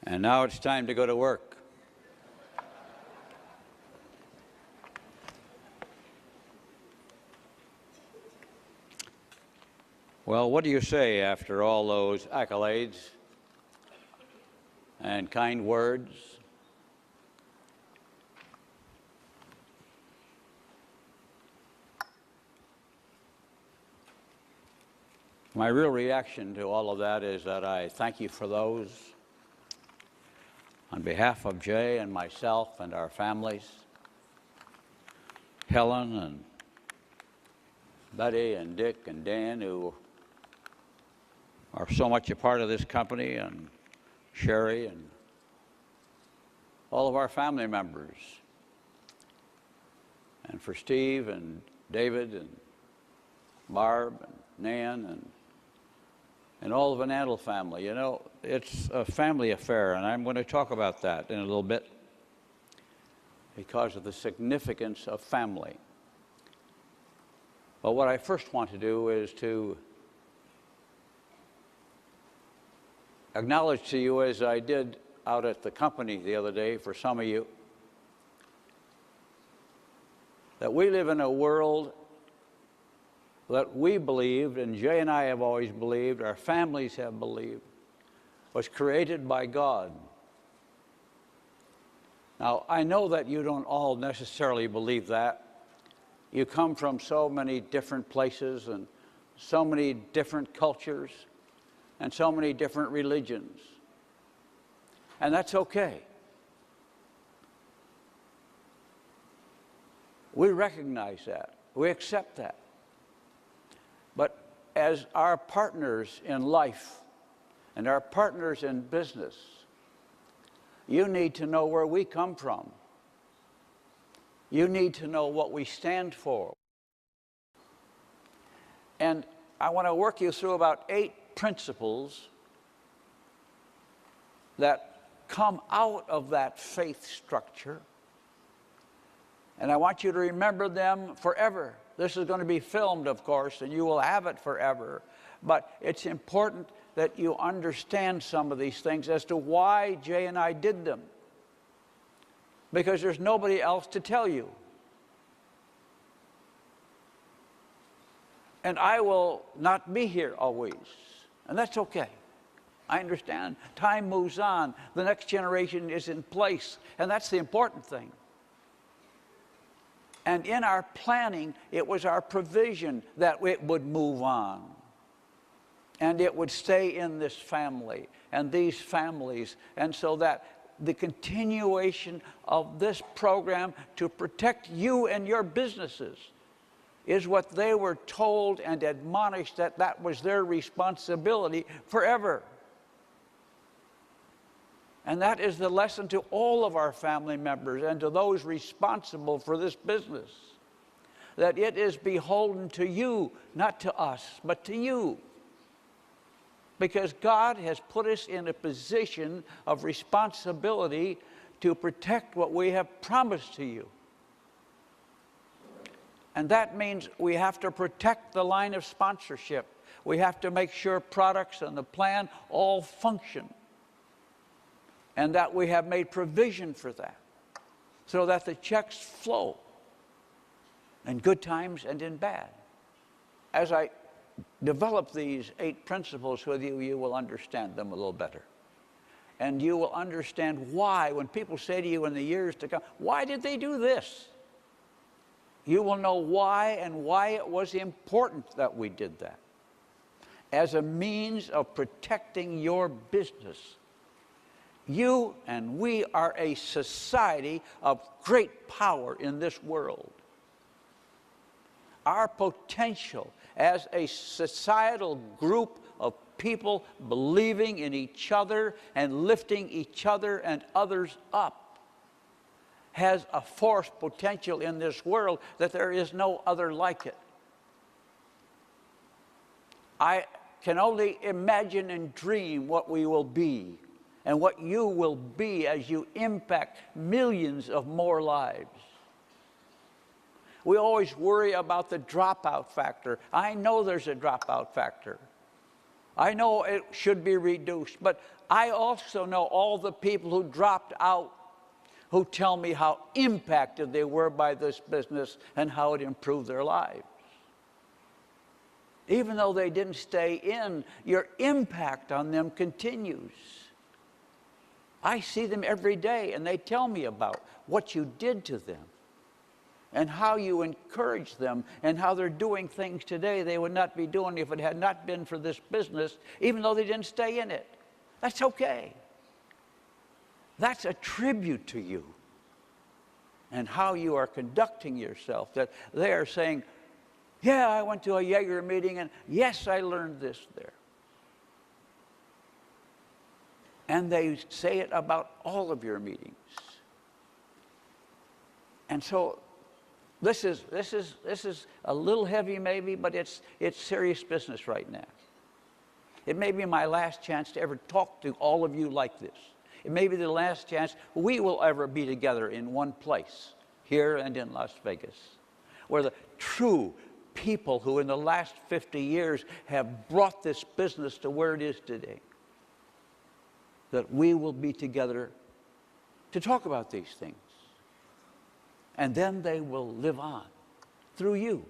And now it's time to go to work. Well, what do you say after all those accolades and kind words? My real reaction to all of that is that I thank you for those on behalf of Jay and myself and our families, Helen and Betty and Dick and Dan, who are so much a part of this company, and Sherry and all of our family members, and for Steve and David and Barb and Nan and all the Van Andel family. You know, it's a family affair, and I'm going to talk about that in a little bit because of the significance of family. But what I first want to do is to acknowledge to you, as I did out at the company the other day for some of you, that we live in a world that we believed, and Jay and I have always believed, our families have believed, was created by God. Now, I know that you don't all necessarily believe that. You come from so many different places and so many different cultures and so many different religions. And that's okay. We recognize that. We accept that. But as our partners in life and our partners in business, you need to know where we come from. You need to know what we stand for. And I want to work you through about 8 principles that come out of that faith structure. And I want you to remember them forever. This is going to be filmed, of course, and you will have it forever. But it's important that you understand some of these things as to why Jay and I did them. Because there's nobody else to tell you. And I will not be here always. And that's okay. I understand. Time moves on. The next generation is in place. And that's the important thing. And in our planning, it was our provision that it would move on. And it would stay in this family and these families. And so that the continuation of this program to protect you and your businesses is what they were told and admonished that that was their responsibility forever. And that is the lesson to all of our family members and to those responsible for this business, that it is beholden to you, not to us, but to you. Because God has put us in a position of responsibility to protect what we have promised to you. And that means we have to protect the line of sponsorship. We have to make sure products and the plan all function. And that we have made provision for that, so that the checks flow in good times and in bad. As I develop these 8 principles with you, you will understand them a little better. And you will understand why, when people say to you in the years to come, why did they do this? You will know why and why it was important that we did that, as a means of protecting your business. You and we are a society of great power in this world. Our potential as a societal group of people believing in each other and lifting each other and others up has a force potential in this world that there is no other like it. I can only imagine and dream what we will be and what you will be as you impact millions of more lives. We always worry about the dropout factor. I know there's a dropout factor. I know it should be reduced, but I also know all the people who dropped out who tell me how impacted they were by this business and how it improved their lives. Even though they didn't stay in, your impact on them continues. I see them every day, and they tell me about what you did to them and how you encourage them and how they're doing things today they would not be doing if it had not been for this business, even though they didn't stay in it. That's okay. That's a tribute to you and how you are conducting yourself, that they are saying, yeah, I went to a Jaeger meeting, and yes, I learned this there. And they say it about all of your meetings. And so this is a little heavy maybe, but it's serious business right now. It may be my last chance to ever talk to all of you like this. It may be the last chance we will ever be together in one place, here and in Las Vegas, where the true people who in the last 50 years have brought this business to where it is today, that we will be together to talk about these things. And then they will live on through you.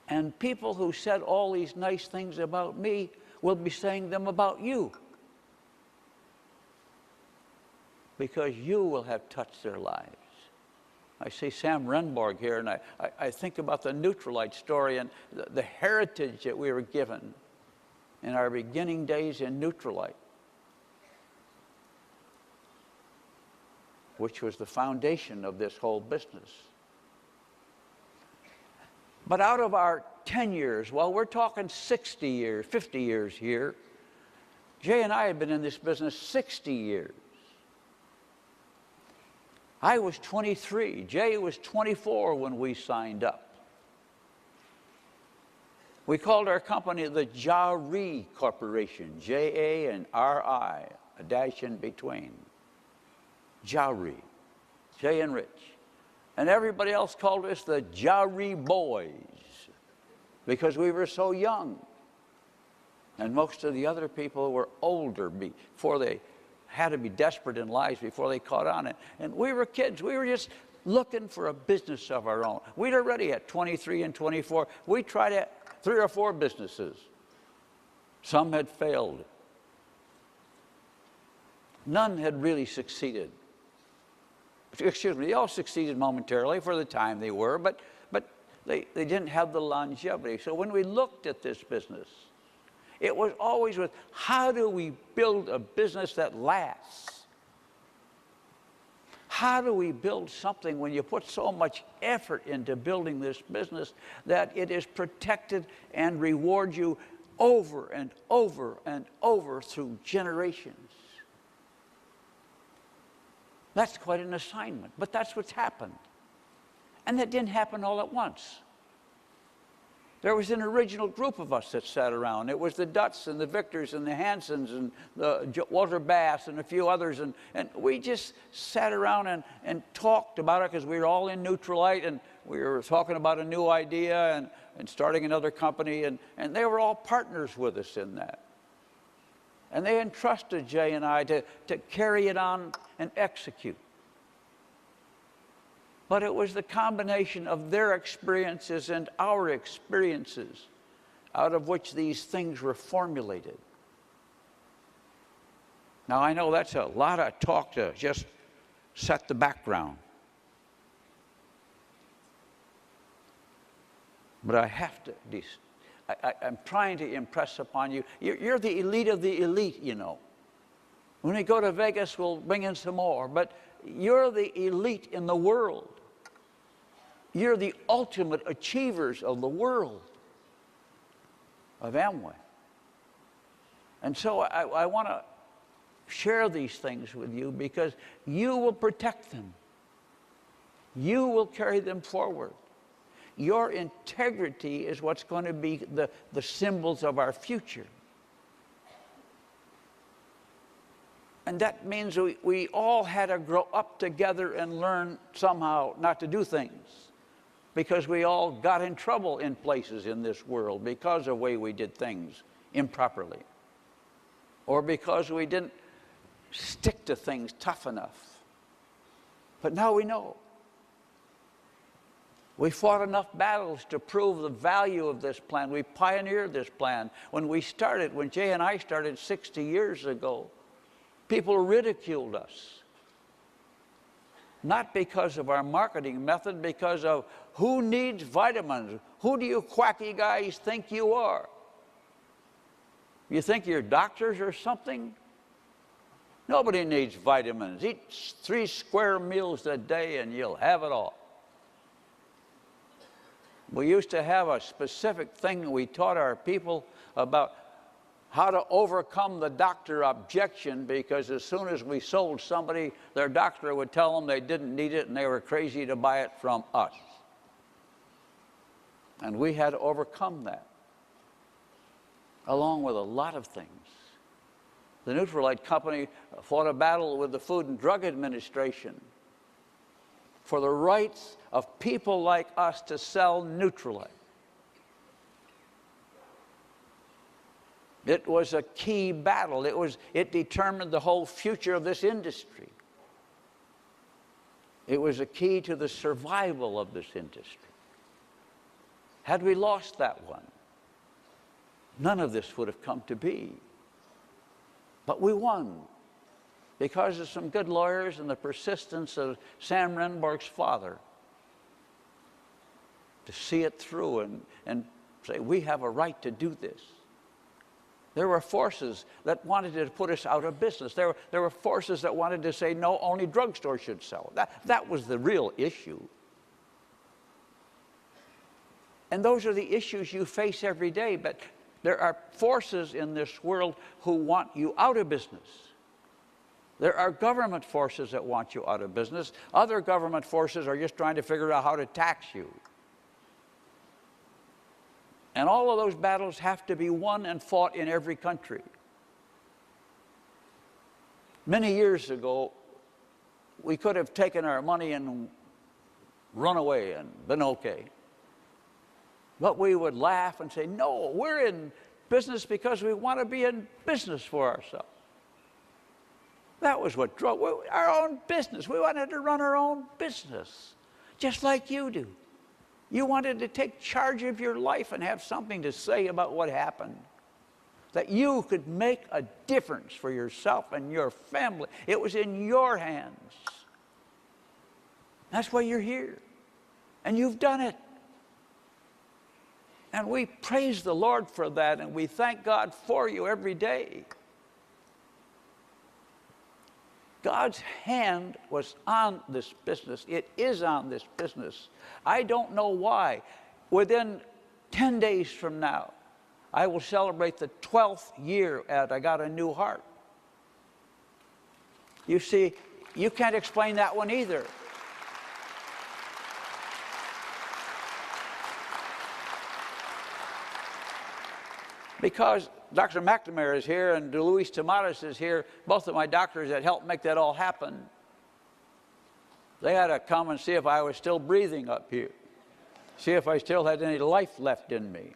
And people who said all these nice things about me will be saying them about you, because you will have touched their lives. I see Sam Renborg here, and I think about the Nutrilite story and the heritage that we were given in our beginning days in Nutrilite, which was the foundation of this whole business. But out of our 10 years, well, we're talking 60 years, 50 years here. Jay and I have been in this business 60 years. I was 23. Jay was 24 when we signed up. We called our company the Jari Corporation, J-A and R-I, a dash in between. Jari, Jay and Rich. And everybody else called us the Jari Boys because we were so young. And most of the other people were older before they had to be desperate in lives before they caught on. And we were kids. We were just looking for a business of our own. We'd already at 23 and 24, we tried 3 or 4 businesses. Some had failed. None had really succeeded. Excuse me, they all succeeded momentarily for the time they were, but they didn't have the longevity. So when we looked at this business, it was always with, how do we build a business that lasts? How do we build something when you put so much effort into building this business that it is protected and rewards you over and over and over through generations? That's quite an assignment, but that's what's happened. And that didn't happen all at once. There was an original group of us that sat around. It was the Dutts and the Victors and the Hansons and the Walter Bass and a few others. And we just sat around and talked about it because we were all in Nutrilite and we were talking about a new idea and starting another company. And they were all partners with us in that. And they entrusted Jay and I to carry it on and execute. But it was the combination of their experiences and our experiences out of which these things were formulated. Now, I know that's a lot of talk to just set the background. But I have to, I'm trying to impress upon you, you're the elite of the elite, you know. When we go to Vegas, we'll bring in some more, but you're the elite in the world. You're the ultimate achievers of the world of Amway. And so I want to share these things with you because you will protect them. You will carry them forward. Your integrity is what's going to be the symbols of our future. And that means we all had to grow up together and learn somehow not to do things, because we all got in trouble in places in this world because of the way we did things improperly, or because we didn't stick to things tough enough. But now we know. We fought enough battles to prove the value of this plan. We pioneered this plan. When Jay and I started 60 years ago, people ridiculed us. Not because of our marketing method, because of who needs vitamins? Who do you quacky guys think you are? You think you're doctors or something? Nobody needs vitamins. Eat 3 square meals a day and you'll have it all. We used to have a specific thing we taught our people about how to overcome the doctor objection, because as soon as we sold somebody, their doctor would tell them they didn't need it and they were crazy to buy it from us. And we had to overcome that, along with a lot of things. The Nutrilite Company fought a battle with the Food and Drug Administration for the rights of people like us to sell Nutrilite. It was a key battle. It determined the whole future of this industry. It was a key to the survival of this industry. Had we lost that one, none of this would have come to be. But we won, because of some good lawyers and the persistence of Sam Renborg's father to see it through and say, we have a right to do this. There were forces that wanted to put us out of business. There were forces that wanted to say, no, only drugstores should sell it. That was the real issue. And those are the issues you face every day. But there are forces in this world who want you out of business. There are government forces that want you out of business. Other government forces are just trying to figure out how to tax you. And all of those battles have to be won and fought in every country. Many years ago, we could have taken our money and run away and been okay. But we would laugh and say, no, we're in business because we want to be in business for ourselves. That was what drove our own business. We wanted to run our own business, just like you do. You wanted to take charge of your life and have something to say about what happened, that you could make a difference for yourself and your family. It was in your hands. That's why you're here, and you've done it. And we praise the Lord for that, and we thank God for you every day. God's hand was on this business. It is on this business. I don't know why. Within 10 days from now, I will celebrate the 12th year at I Got a New Heart. You see, you can't explain that one either. Because Dr. McNamara is here and Luis Tomatis is here, both of my doctors that helped make that all happen. They had to come and see if I was still breathing up here, see if I still had any life left in me.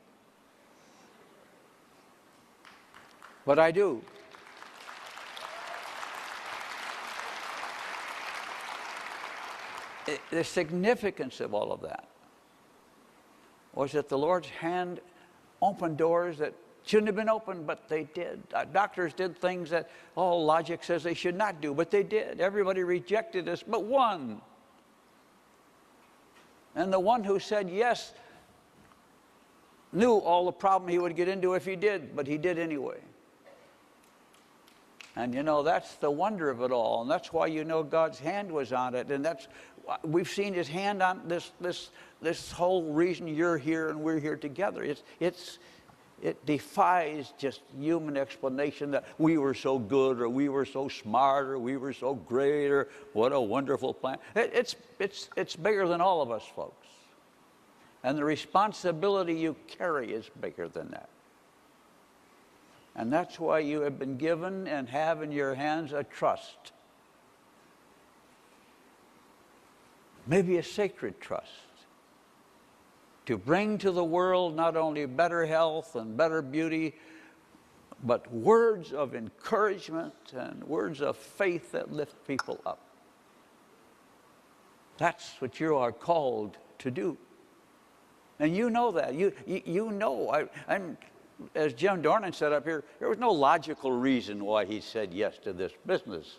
But I do. The significance of all of that was that the Lord's hand opened doors that shouldn't have been opened, but they did. Doctors did things that all logic says they should not do, but they did. Everybody rejected us, but one. And the one who said yes knew all the problem he would get into if he did, but he did anyway. And you know, that's the wonder of it all, and that's why you know God's hand was on it, and that's we've seen his hand on this whole reason you're here and we're here together. It defies just human explanation that we were so good or we were so smart or we were so great or what a wonderful plan. It's bigger than all of us, folks. And the responsibility you carry is bigger than that. And that's why you have been given and have in your hands a trust. Maybe a sacred trust. To bring to the world not only better health and better beauty, but words of encouragement and words of faith that lift people up. That's what you are called to do. And you know that. You know. As Jim Dornan said up here, there was no logical reason why he said yes to this business.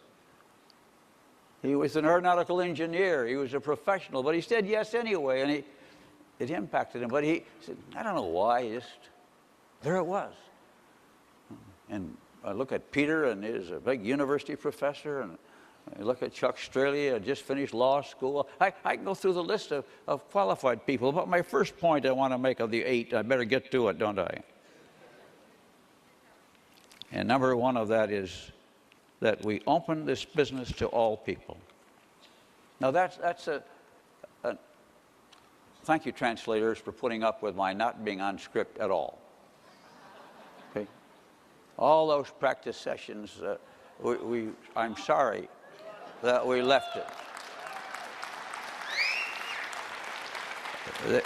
He was an aeronautical engineer. He was a professional, but he said yes anyway, and it impacted him. But he said, I don't know why, there it was. And I look at Peter, and he's a big university professor, and I look at Chuck Straley, just finished law school. I can go through the list of qualified people, but my first point I want to make of the 8, I better get to it, don't I? And number 1 of that is that we open this business to all people. Now that's a thank you, translators, for putting up with my not being on script at all. Okay? All those practice sessions, I'm sorry that we left it.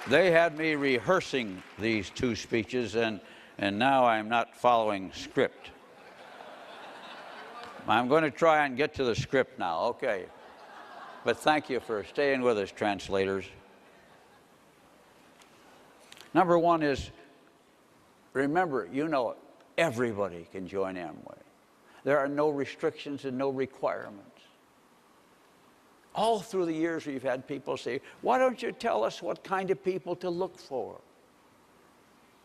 They had me rehearsing these 2 speeches, and now I'm not following script. I'm going to try and get to the script now, okay. But thank you for staying with us, translators. Number 1 is, remember, you know it, everybody can join Amway. There are no restrictions and no requirements. All through the years we've had people say, why don't you tell us what kind of people to look for?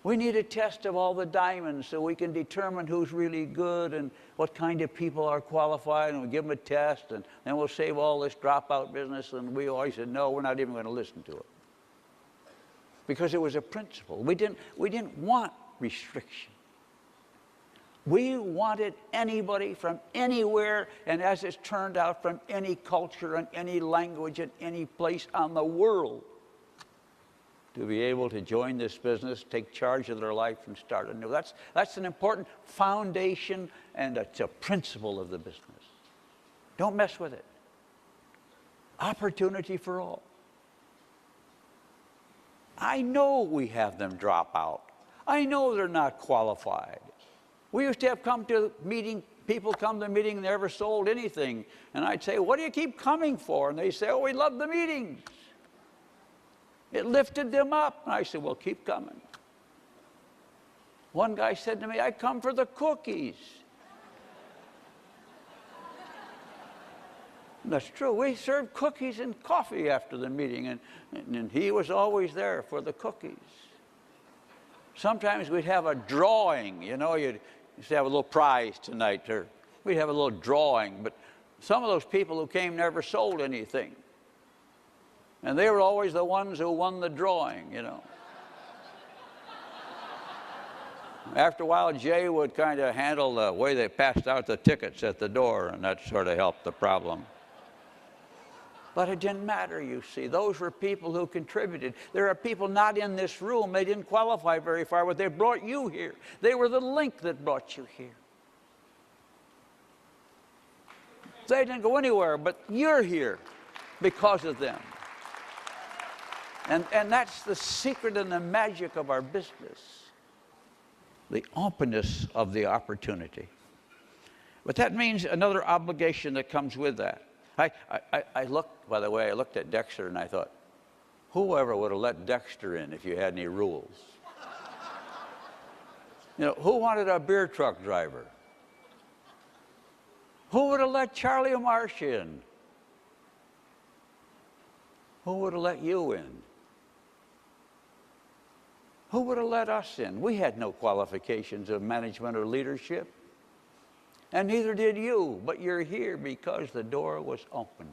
We need a test of all the diamonds so we can determine who's really good and what kind of people are qualified, and we give them a test, and then we'll save all this dropout business. And we always said, no, we're not even going to listen to it. Because it was a principle. We didn't want restriction. We wanted anybody from anywhere, and as it's turned out, from any culture and any language and any place on the world, to be able to join this business, take charge of their life, and start anew. That's an important foundation, and it's a principle of the business. Don't mess with it. Opportunity for all. I know we have them drop out. I know they're not qualified. We used to have people come to the meeting and never sold anything. And I'd say, what do you keep coming for? And they say, oh, we love the meetings. It lifted them up. And I said, well, keep coming. One guy said to me, I come for the cookies. And that's true. We served cookies and coffee after the meeting, and he was always there for the cookies. Sometimes we'd have a drawing, you know, you'd used to have a little prize tonight, or we'd have a little drawing, but some of those people who came never sold anything. And they were always the ones who won the drawing, you know. After a while, Jay would kind of handle the way they passed out the tickets at the door, and that sort of helped the problem. But it didn't matter, you see. Those were people who contributed. There are people not in this room. They didn't qualify very far, but they brought you here. They were the link that brought you here. They didn't go anywhere, but you're here because of them. And that's the secret and the magic of our business. The openness of the opportunity. But that means another obligation that comes with that. I looked, by the way, I looked at Dexter and I thought, whoever would have let Dexter in if you had any rules? You know, who wanted a beer truck driver? Who would have let Charlie Marsh in? Who would have let you in? Who would have let us in? We had no qualifications of management or leadership. And neither did you, but you're here because the door was open.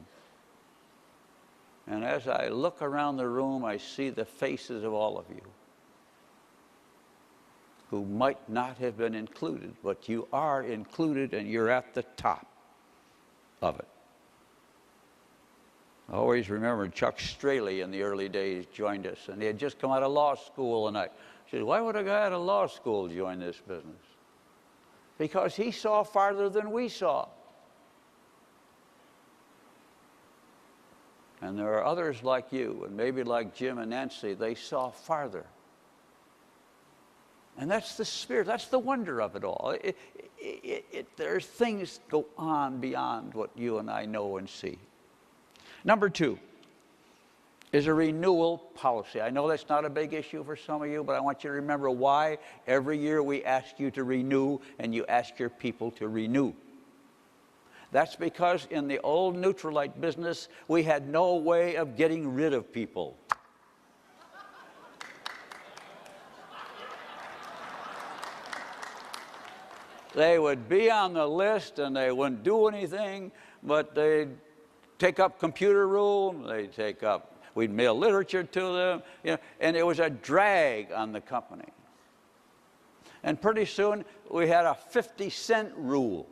And as I look around the room, I see the faces of all of you who might not have been included, but you are included and you're at the top of it. I always remember Chuck Straley in the early days joined us, and he had just come out of law school, and I said, why would a guy out of law school join this business? Because he saw farther than we saw. And there are others like you, and maybe like Jim and Nancy, they saw farther. And that's the spirit. That's the wonder of it all. There's things go on beyond what you and I know and see. Number 2 is a renewal policy. I know that's not a big issue for some of you, but I want you to remember why every year we ask you to renew and you ask your people to renew. That's because in the old Nutrilite business, we had no way of getting rid of people. They would be on the list and they wouldn't do anything, but they'd take up computer room, we'd mail literature to them, and it was a drag on the company. And pretty soon we had a 50-cent rule.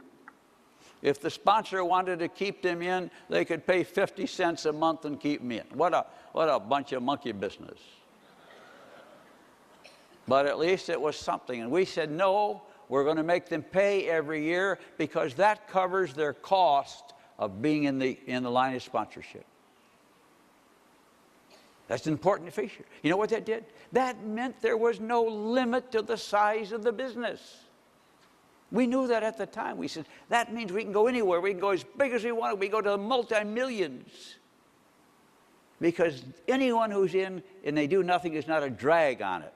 If the sponsor wanted to keep them in, they could pay 50 cents a month and keep them in. What a bunch of monkey business. But at least it was something. And we said, no, we're going to make them pay every year because that covers their cost of being in the line of sponsorship. That's an important feature. You know what that did? That meant there was no limit to the size of the business. We knew that at the time. We said, that means we can go anywhere. We can go as big as we want. We go to the multi-millions. Because anyone who's in and they do nothing is not a drag on it.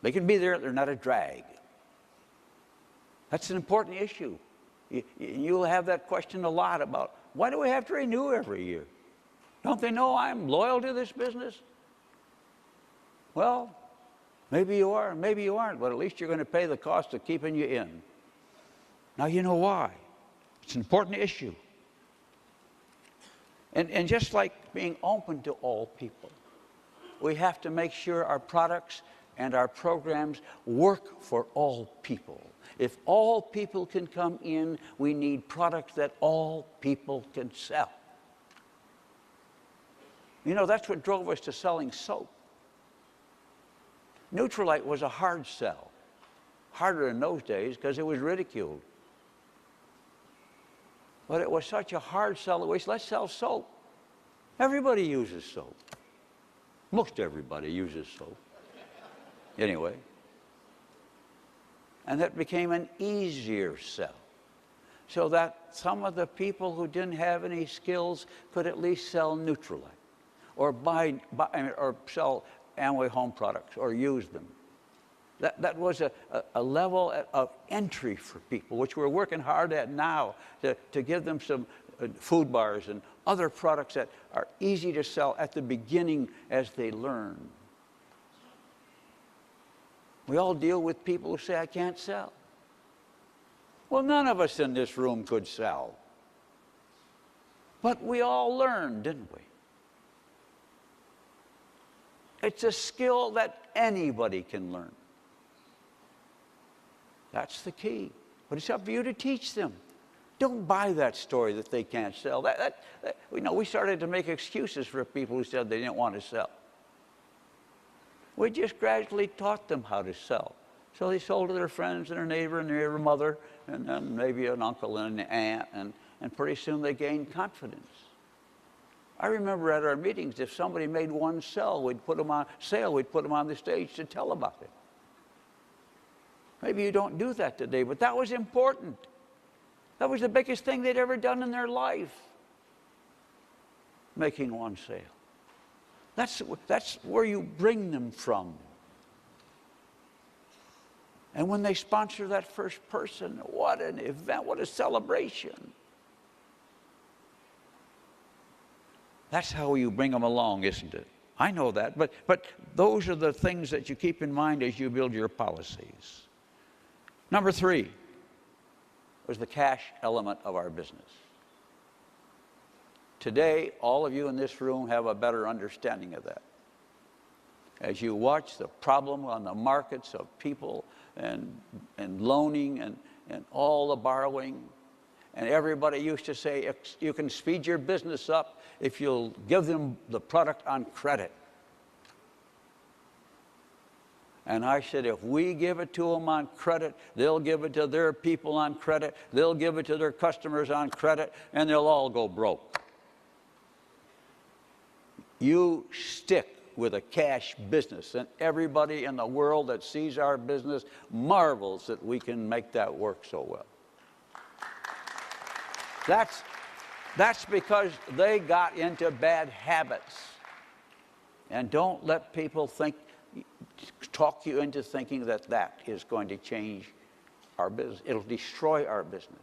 They can be there, they're not a drag. That's an important issue. You'll have that question a lot about, why do we have to renew every year? Don't they know I'm loyal to this business? Well, maybe you are, maybe you aren't, but at least you're going to pay the cost of keeping you in. Now you know why. It's an important issue. And just like being open to all people, we have to make sure our products and our programs work for all people. If all people can come in, we need products that all people can sell. You know, that's what drove us to selling soap. Nutrilite was a hard sell. Harder in those days because it was ridiculed. But it was such a hard sell that we said, let's sell soap. Everybody uses soap. Most everybody uses soap. Anyway. And that became an easier sell. So that some of the people who didn't have any skills could at least sell Nutrilite or or sell Amway home products or use them. That was a level of entry for people, which we're working hard at now to give them some food bars and other products that are easy to sell at the beginning as they learn. We all deal with people who say, I can't sell. Well, none of us in this room could sell. But we all learned, didn't we? It's a skill that anybody can learn. That's the key. But it's up to you to teach them. Don't buy that story that they can't sell. We started to make excuses for people who said they didn't want to sell. We just gradually taught them how to sell. So they sold to their friends and their neighbor and their mother and then maybe an uncle and an aunt, and pretty soon they gained confidence. I remember at our meetings, if somebody made one sale, we'd put them on the stage to tell about it. Maybe you don't do that today, but that was important. That was the biggest thing they'd ever done in their life, making one sale. That's where you bring them from. And when they sponsor that first person, what an event, what a celebration. That's how you bring them along, isn't it? I know that, but those are the things that you keep in mind as you build your policies. Number 3 was the cash element of our business. Today, all of you in this room have a better understanding of that. As you watch the problem on the markets of people and loaning and all the borrowing, and everybody used to say, you can speed your business up if you'll give them the product on credit. And I said, if we give it to them on credit, they'll give it to their people on credit, they'll give it to their customers on credit, and they'll all go broke. You stick with a cash business. And everybody in the world that sees our business marvels that we can make that work so well. That's because they got into bad habits. And don't let people talk you into thinking that that is going to change our business. It'll destroy our business.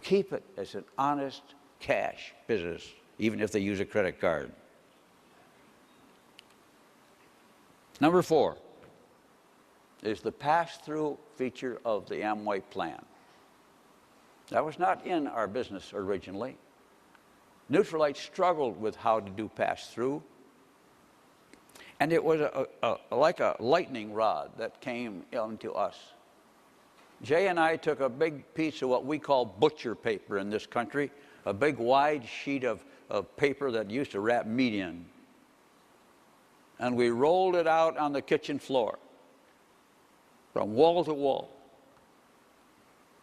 Keep it as an honest cash business, even if they use a credit card. Number 4 is the pass-through feature of the Amway plan. That was not in our business originally. Nutrilite struggled with how to do pass-through. And it was like a lightning rod that came into us. Jay and I took a big piece of what we call butcher paper in this country, a big wide sheet of paper that used to wrap meat in. And we rolled it out on the kitchen floor from wall to wall.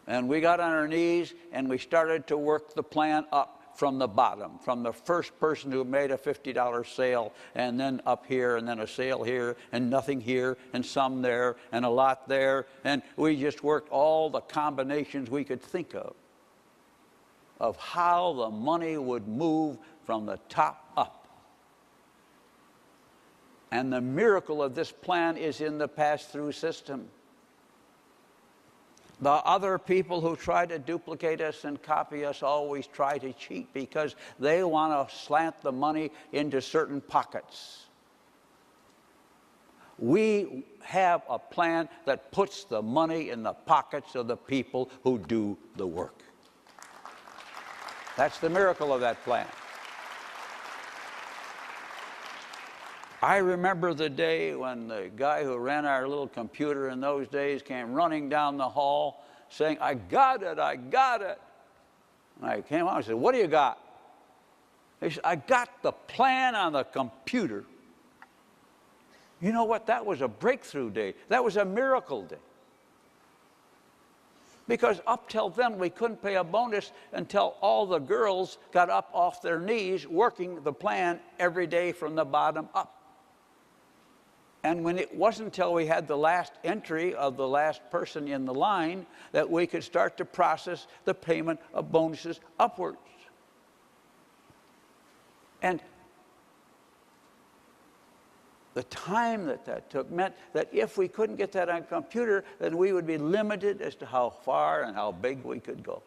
And we got on our knees and we started to work the plan up from the bottom, from the first person who made a $50 sale, and then up here, and then a sale here, and nothing here, and some there, and a lot there. And we just worked all the combinations we could think of how the money would move from the top up. And the miracle of this plan is in the pass-through system. The other people who try to duplicate us and copy us always try to cheat because they want to slant the money into certain pockets. We have a plan that puts the money in the pockets of the people who do the work. That's the miracle of that plan. I remember the day when the guy who ran our little computer in those days came running down the hall saying, "I got it, I got it." And I came out and said, "What do you got?" He said, "I got the plan on the computer." You know what? That was a breakthrough day. That was a miracle day. Because up till then, we couldn't pay a bonus until all the girls got up off their knees working the plan every day from the bottom up. And when it wasn't until we had the last entry of the last person in the line that we could start to process the payment of bonuses upwards. And the time that took meant that if we couldn't get that on a computer, then we would be limited as to how far and how big we could go.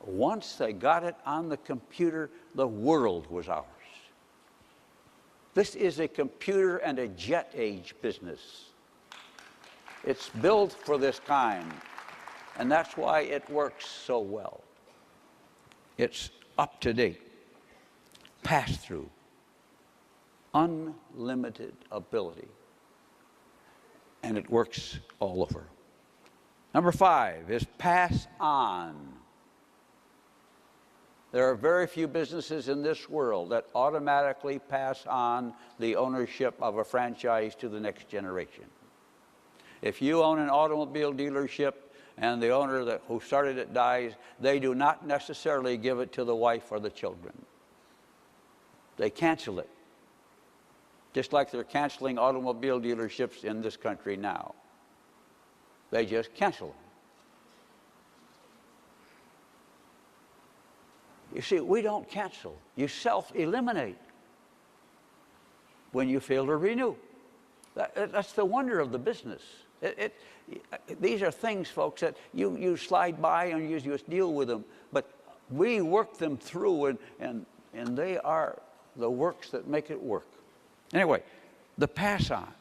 Once they got it on the computer, the world was ours. This is a computer and a jet age business. It's built for this kind, and that's why it works so well. It's up to date, pass through, unlimited ability, and it works all over. Number 5 is pass on. There are very few businesses in this world that automatically pass on the ownership of a franchise to the next generation. If you own an automobile dealership and the owner who started it dies, they do not necessarily give it to the wife or the children. They cancel it, just like they're canceling automobile dealerships in this country now. They just cancel them. You see, we don't cancel. You self-eliminate when you fail to renew. That's the wonder of the business. These are things, folks, that you slide by and you just deal with them. But we work them through, and they are the works that make it work. Anyway, the pass on.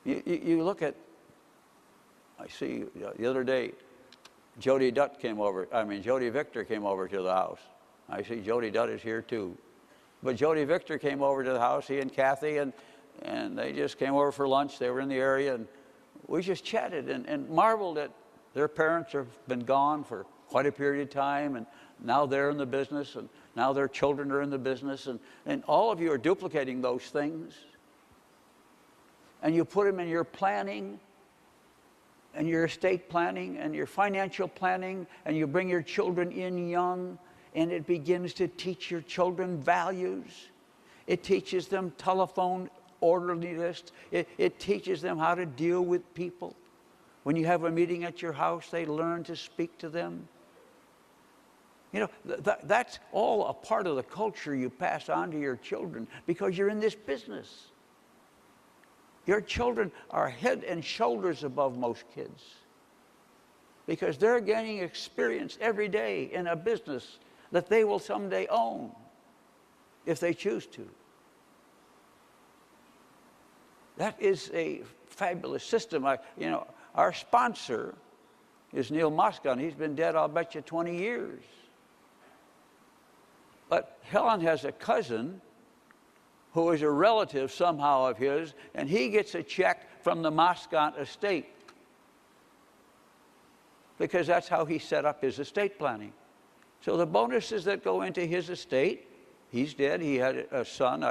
You look at, I see the other day, Jody Victor came over to the house. I see Jody Dutt is here too. But Jody Victor came over to the house, he and Kathy, and they just came over for lunch. They were in the area, and we just chatted and marveled at their parents have been gone for quite a period of time, and now they're in the business, and now their children are in the business, and all of you are duplicating those things. And you put them in your planning, and your estate planning, and your financial planning, and you bring your children in young, and it begins to teach your children values. It teaches them telephone orderliness. It teaches them how to deal with people. When you have a meeting at your house, they learn to speak to them. You know, that's all a part of the culture you pass on to your children because you're in this business. Your children are head and shoulders above most kids because they're gaining experience every day in a business that they will someday own if they choose to. That is a fabulous system. You know, our sponsor is Neil Moscon. He's been dead, I'll bet you, 20 years. But Helen has a cousin who is a relative somehow of his, and he gets a check from the Moscon estate because that's how he set up his estate planning. So the bonuses that go into his estate, he's dead, he had a son,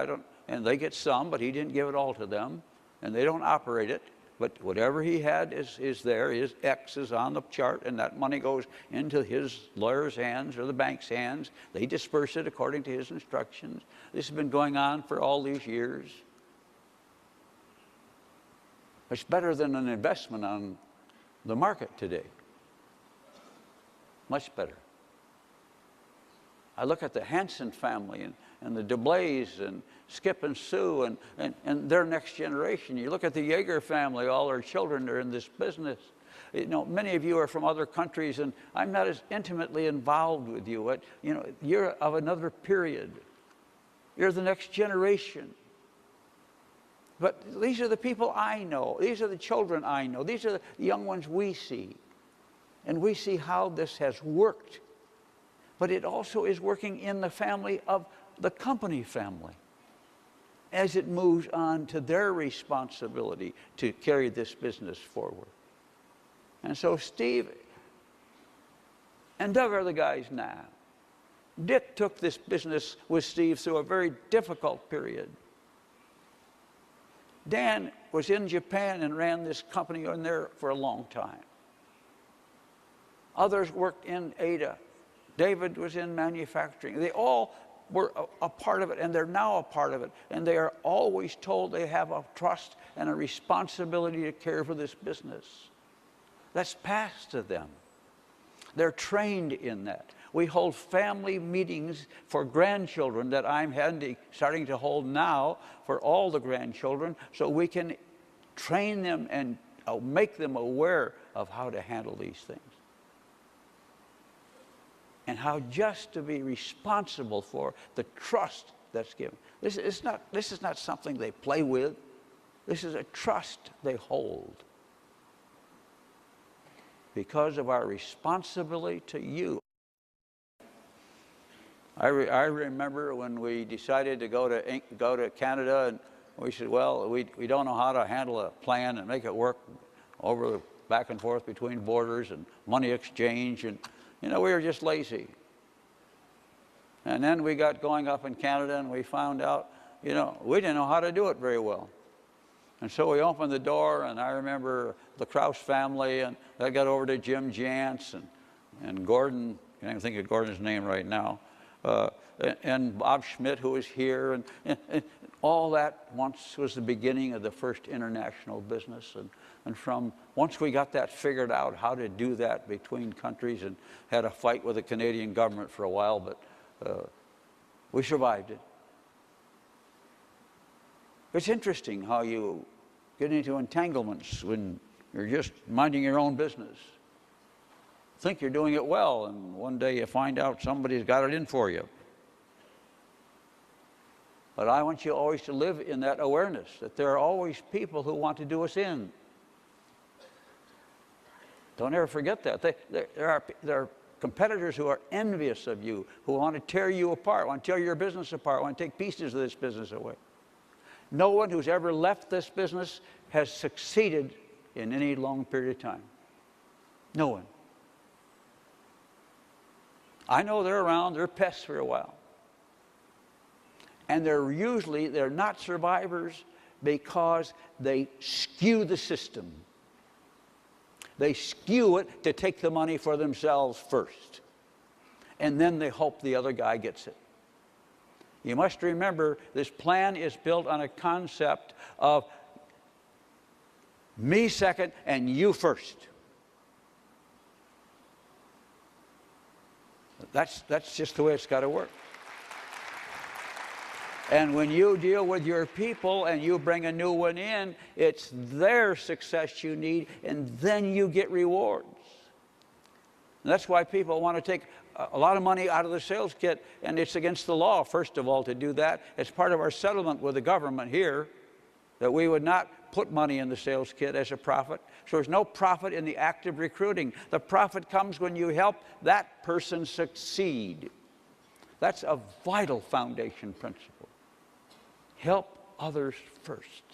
and they get some, but he didn't give it all to them, and they don't operate it. But whatever he had is there. His X is on the chart, and that money goes into his lawyer's hands or the bank's hands. They disperse it according to his instructions. This has been going on for all these years. It's better than an investment on the market today. Much better. I look at the Hanson family and the DeBlaze and Skip and Sue and their next generation. You look at the Yeager family, all their children are in this business. You know, many of you are from other countries, and I'm not as intimately involved with you. You know, you're of another period. You're the next generation. But these are the people I know. These are the children I know. These are the young ones we see. And we see how this has worked. But it also is working in the family of the company family as it moves on to their responsibility to carry this business forward. And so Steve and Doug are the guys now. Dick took this business with Steve through a very difficult period. Dan was in Japan and ran this company in there for a long time. Others worked in Ada. David was in manufacturing. They all were a part of it, and they're now a part of it. And they are always told they have a trust and a responsibility to care for this business. That's passed to them. They're trained in that. We hold family meetings for grandchildren that I'm starting to hold now for all the grandchildren, so we can train them and make them aware of how to handle these things. And how just to be responsible for the trust that's given. This is not something they play with. This is a trust they hold because of our responsibility to you. I remember when we decided to go to Canada, and we said, well, we don't know how to handle a plan and make it work over back and forth between borders and money exchange, and you know, we were just lazy. And then we got going up in Canada, and we found out, you know, we didn't know how to do it very well. And so we opened the door, and I remember the Krause family, and that got over to Jim Jantz and Gordon, I can't even think of Gordon's name right now, and Bob Schmidt, who was here, and all that once was the beginning of the first international business. And from once we got that figured out, how to do that between countries, and had a fight with the Canadian government for a while, but we survived it. It's interesting how you get into entanglements when you're just minding your own business. Think you're doing it well, and one day you find out somebody's got it in for you. But I want you always to live in that awareness that there are always people who want to do us in. Don't ever forget that. There are competitors who are envious of you, who want to tear you apart, want to tear your business apart, want to take pieces of this business away. No one who's ever left this business has succeeded in any long period of time. No one. I know they're around, they're pests for a while. And they're not survivors because they skew the system. They skew it to take the money for themselves first. and then they hope the other guy gets it. You must remember, this plan is built on a concept of me second and you first. That's just the way it's got to work. And when you deal with your people and you bring a new one in, it's their success you need, and then you get rewards. And that's why people want to take a lot of money out of the sales kit, and it's against the law, first of all, to do that. It's part of our settlement with the government here that we would not put money in the sales kit as a profit. So there's no profit in the act of recruiting. The profit comes when you help that person succeed. That's a vital foundation principle. Help others first,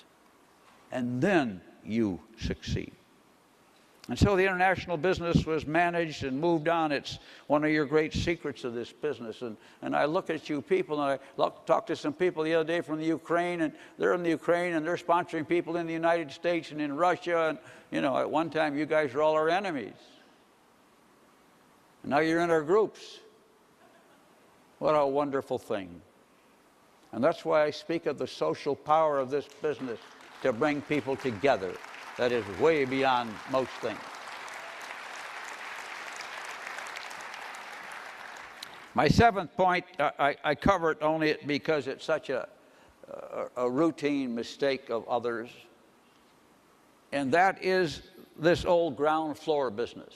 and then you succeed. And so the international business was managed and moved on. It's one of your great secrets of this business. And I look at you people, and I talked to some people the other day from the Ukraine, and they're in the Ukraine, and they're sponsoring people in the United States and in Russia. And, you know, at one time, you guys were all our enemies. And now you're in our groups. What a wonderful thing. And that's why I speak of the social power of this business to bring people together. That is way beyond most things. My seventh point, I cover it only because it's such a routine mistake of others, and that is this old ground floor business.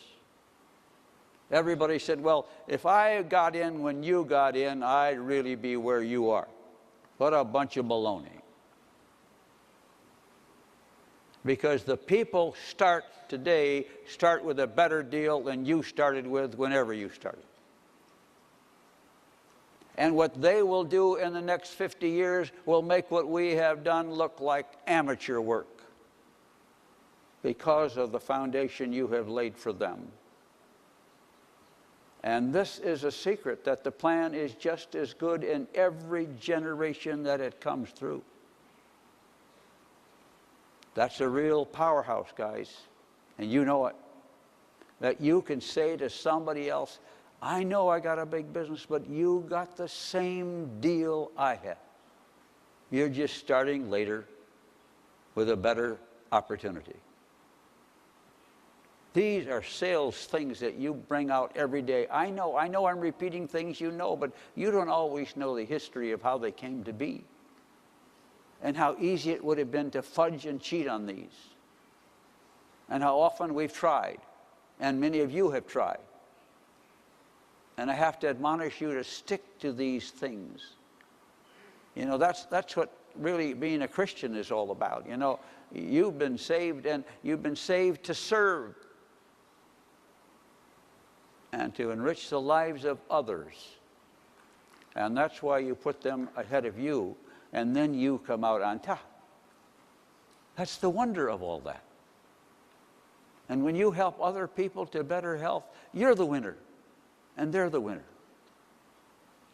Everybody said, well, if I got in when you got in, I'd really be where you are. What a bunch of baloney. Because the people today start with a better deal than you started with whenever you started. And what they will do in the next 50 years will make what we have done look like amateur work because of the foundation you have laid for them. And this is a secret, that the plan is just as good in every generation that it comes through. That's a real powerhouse, guys, and you know it. That you can say to somebody else, I know I got a big business, but you got the same deal I have. You're just starting later with a better opportunity. These are sales things that you bring out every day. I know I'm repeating things you know, but you don't always know the history of how they came to be and how easy it would have been to fudge and cheat on these, and how often we've tried, and many of you have tried. And I have to admonish you to stick to these things. You know, that's what really being a Christian is all about. You know, you've been saved, and you've been saved to serve and to enrich the lives of others. And that's why you put them ahead of you, and then you come out on top. That's the wonder of all that. And when you help other people to better health, you're the winner, and they're the winner.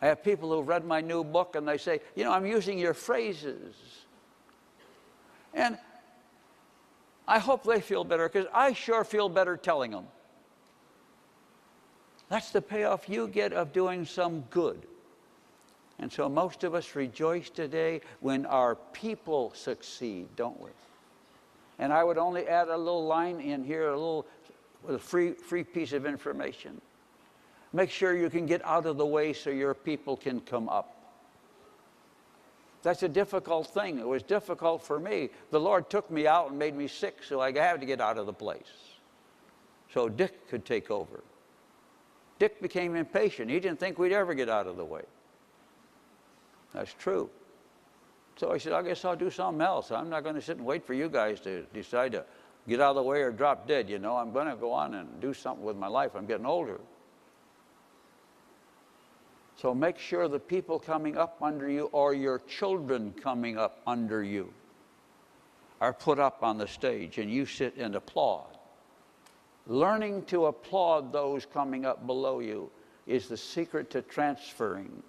I have people who've read my new book, and they say, you know, I'm using your phrases. And I hope they feel better, because I sure feel better telling them. That's the payoff you get of doing some good. And so most of us rejoice today when our people succeed, don't we? And I would only add a little line in here, a free piece of information. Make sure you can get out of the way so your people can come up. That's a difficult thing. It was difficult for me. The Lord took me out and made me sick, so I had to get out of the place so Dick could take over. Dick became impatient. He didn't think we'd ever get out of the way. That's true. So I said, I guess I'll do something else. I'm not going to sit and wait for you guys to decide to get out of the way or drop dead. You know, I'm going to go on and do something with my life. I'm getting older. So make sure the people coming up under you, or your children coming up under you, are put up on the stage and you sit and applaud. Learning to applaud those coming up below you is the secret to transferring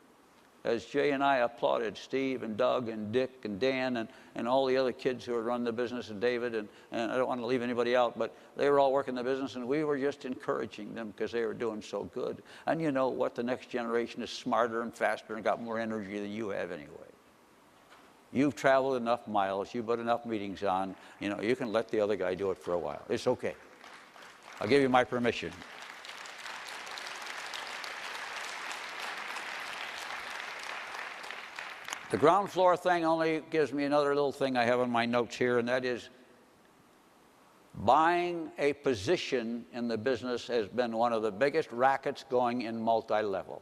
as Jay and I applauded Steve and Doug and Dick and Dan and all the other kids who had run the business, and David, and I don't want to leave anybody out, but they were all working the business, and we were just encouraging them because they were doing so good. And you know what? The next generation is smarter and faster and got more energy than you have anyway. You've traveled enough miles, you've put enough meetings on, you know, you can let the other guy do it for a while. It's okay. I'll give you my permission. The ground floor thing only gives me another little thing I have in my notes here, and that is buying a position in the business has been one of the biggest rackets going in multi-level.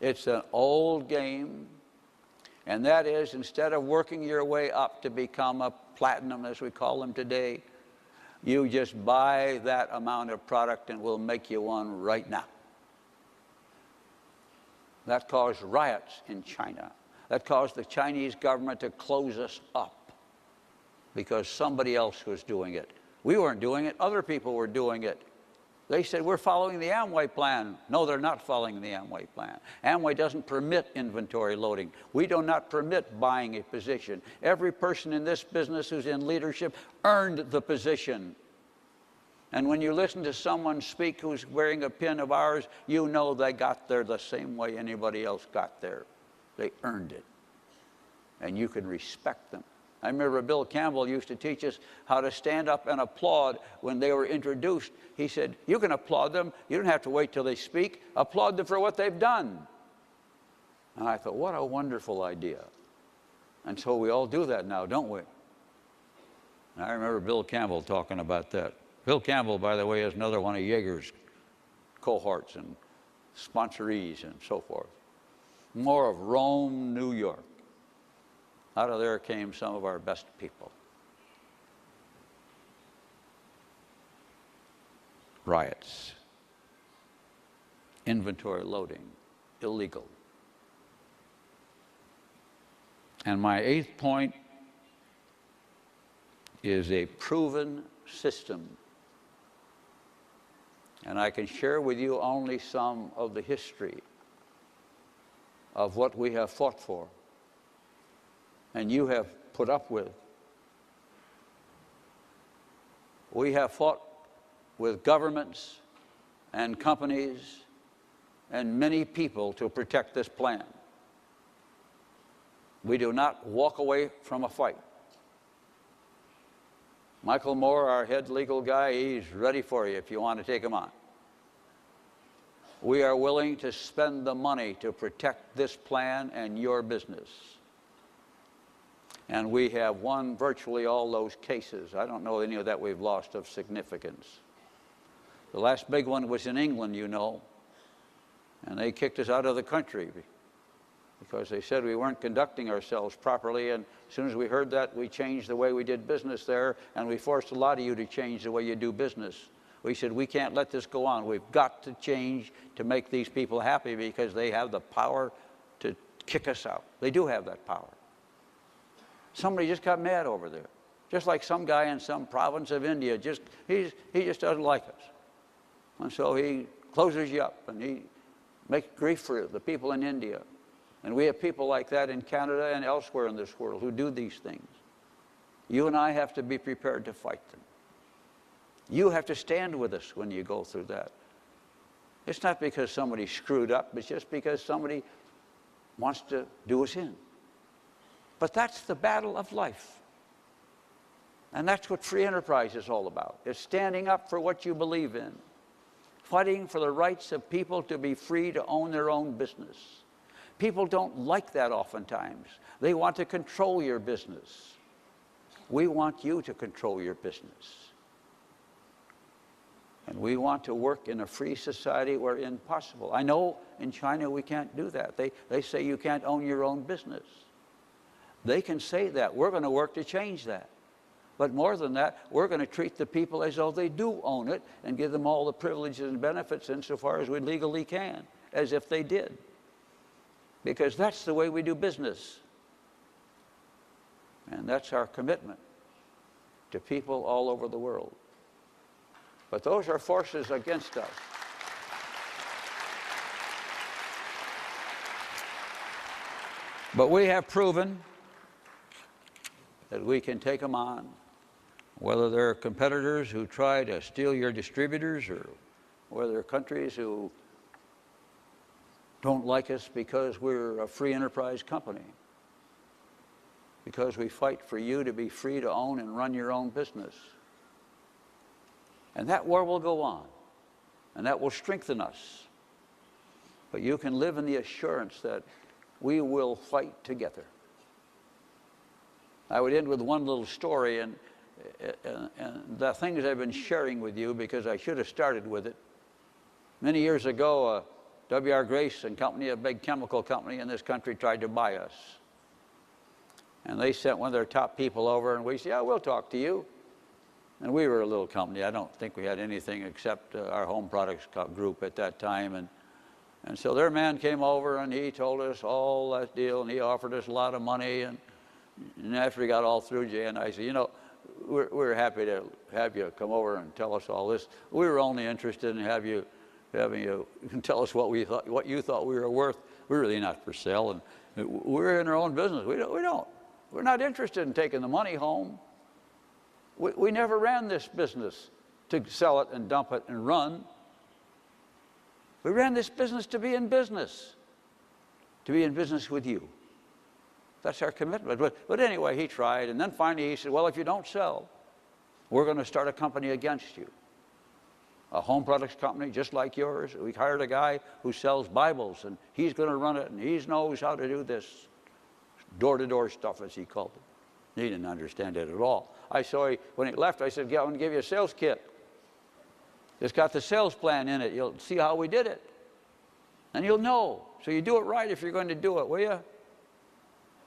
It's an old game, and that is, instead of working your way up to become a platinum, as we call them today, you just buy that amount of product and we'll make you one right now. That caused riots in China. That caused the Chinese government to close us up because somebody else was doing it. We weren't doing it. Other people were doing it. They said, we're following the Amway plan. No, they're not following the Amway plan. Amway doesn't permit inventory loading. We do not permit buying a position. Every person in this business who's in leadership earned the position. And when you listen to someone speak who's wearing a pin of ours, you know they got there the same way anybody else got there. They earned it. And you can respect them. I remember Bill Campbell used to teach us how to stand up and applaud when they were introduced. He said, you can applaud them. You don't have to wait till they speak. Applaud them for what they've done. And I thought, what a wonderful idea. And so we all do that now, don't we? And I remember Bill Campbell talking about that. Bill Campbell, by the way, is another one of Yeager's cohorts and sponsorees and so forth. More of Rome, New York. Out of there came some of our best people. Riots, inventory loading, illegal. And my 8th point is a proven system. And I can share with you only some of the history of what we have fought for and you have put up with. We have fought with governments and companies and many people to protect this plan. We do not walk away from a fight. Michael Moore, our head legal guy, he's ready for you if you want to take him on. We are willing to spend the money to protect this plan and your business. And we have won virtually all those cases. I don't know any of that we've lost of significance. The last big one was in England, you know, and they kicked us out of the country because they said we weren't conducting ourselves properly, and as soon as we heard that, we changed the way we did business there, and we forced a lot of you to change the way you do business. We said, we can't let this go on. We've got to change to make these people happy because they have the power to kick us out. They do have that power. Somebody just got mad over there. Just like some guy in some province of India, he just doesn't like us. And so he closes you up and he makes grief for the people in India. And we have people like that in Canada and elsewhere in this world who do these things. You and I have to be prepared to fight them. You have to stand with us when you go through that. It's not because somebody screwed up, it's just because somebody wants to do us in. But that's the battle of life. And that's what free enterprise is all about. It's standing up for what you believe in. Fighting for the rights of people to be free to own their own business. People don't like that oftentimes. They want to control your business. We want you to control your business. And we want to work in a free society wherein possible. I know in China we can't do that. They say you can't own your own business. They can say that. We're going to work to change that. But more than that, we're going to treat the people as though they do own it and give them all the privileges and benefits insofar as we legally can, as if they did. Because that's the way we do business. And that's our commitment to people all over the world. But those are forces against us. But we have proven that we can take them on, whether they're competitors who try to steal your distributors, or whether they're countries who don't like us because we're a free enterprise company, because we fight for you to be free to own and run your own business. And that war will go on, and that will strengthen us. But you can live in the assurance that we will fight together. I would end with one little story, and the things I've been sharing with you, because I should have started with it. Many years ago, W.R. Grace and Company, a big chemical company in this country, tried to buy us. And they sent one of their top people over, and we said, yeah, we'll talk to you. And we were a little company. I don't think we had anything except our home products group at that time. And so their man came over, and he told us all that deal, and he offered us a lot of money. And after we got all through, Jay and I said, you know, we're happy to have you come over and tell us all this. We were only interested in having you tell us what you thought we were worth. We're really not for sale, and we're in our own business. We're not interested in taking the money home. We never ran this business to sell it and dump it and run. We ran this business to be in business with you. That's our commitment. But anyway, he tried, and then finally he said, well, if you don't sell, we're going to start a company against you. A home products company just like yours. We hired a guy who sells Bibles, and he's going to run it, and he knows how to do this door-to-door stuff, as he called it. He didn't understand it at all. When he left, I said, yeah, I'm going to give you a sales kit. It's got the sales plan in it. You'll see how we did it. And you'll know. So you do it right if you're going to do it, will you?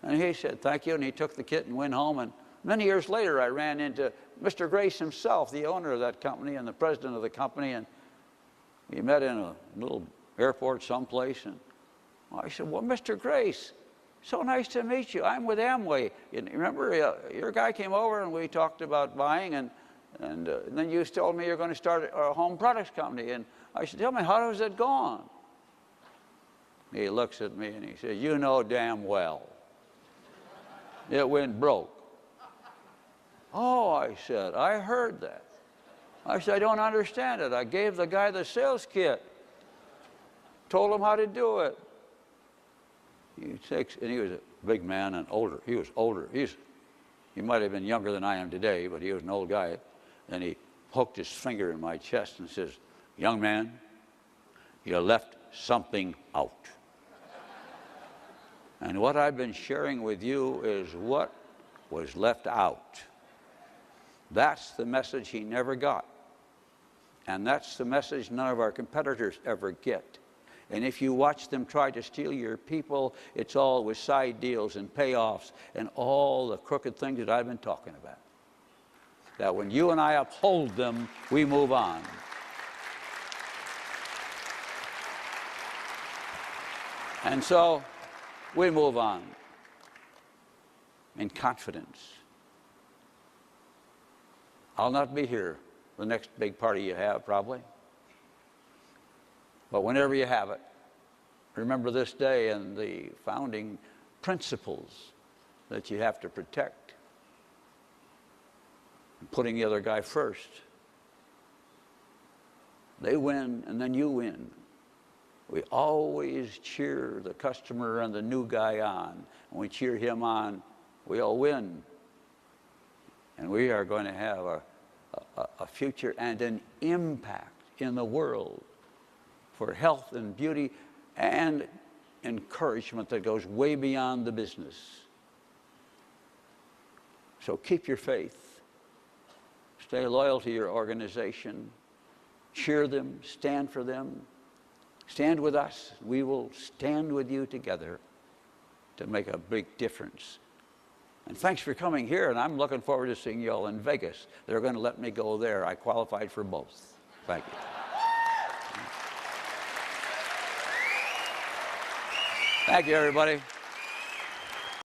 And he said, thank you, and he took the kit and went home. And many years later, I ran into Mr. Grace himself, the owner of that company and the president of the company, and he met in a little airport someplace. And I said, well, Mr. Grace, so nice to meet you. I'm with Amway. You remember, your guy came over and we talked about buying, and then you told me you're going to start a home products company. And I said, tell me, how has it gone? He looks at me and he says, you know damn well it went broke. Oh, I said, I heard that. I said, I don't understand it. I gave the guy the sales kit, told him how to do it. And he was a big man and older. He was older. He might have been younger than I am today, but he was an old guy. And he poked his finger in my chest and says, young man, you left something out. And what I've been sharing with you is what was left out. That's the message he never got. And that's the message none of our competitors ever get. And if you watch them try to steal your people, it's all with side deals and payoffs and all the crooked things that I've been talking about. That when you and I uphold them, we move on. And so we move on in confidence. I'll not be here the next big party you have, probably. But whenever you have it, remember this day and the founding principles that you have to protect. Putting the other guy first. They win, and then you win. We always cheer the customer and the new guy on. When we cheer him on, we all win. And we are going to have a future and an impact in the world for health and beauty and encouragement that goes way beyond the business. So keep your faith. Stay loyal to your organization. Cheer them. Stand for them. Stand with us. We will stand with you together to make a big difference. And thanks for coming here, and I'm looking forward to seeing you all in Vegas. They're going to let me go there. I qualified for both. Thank you. Thank you, everybody.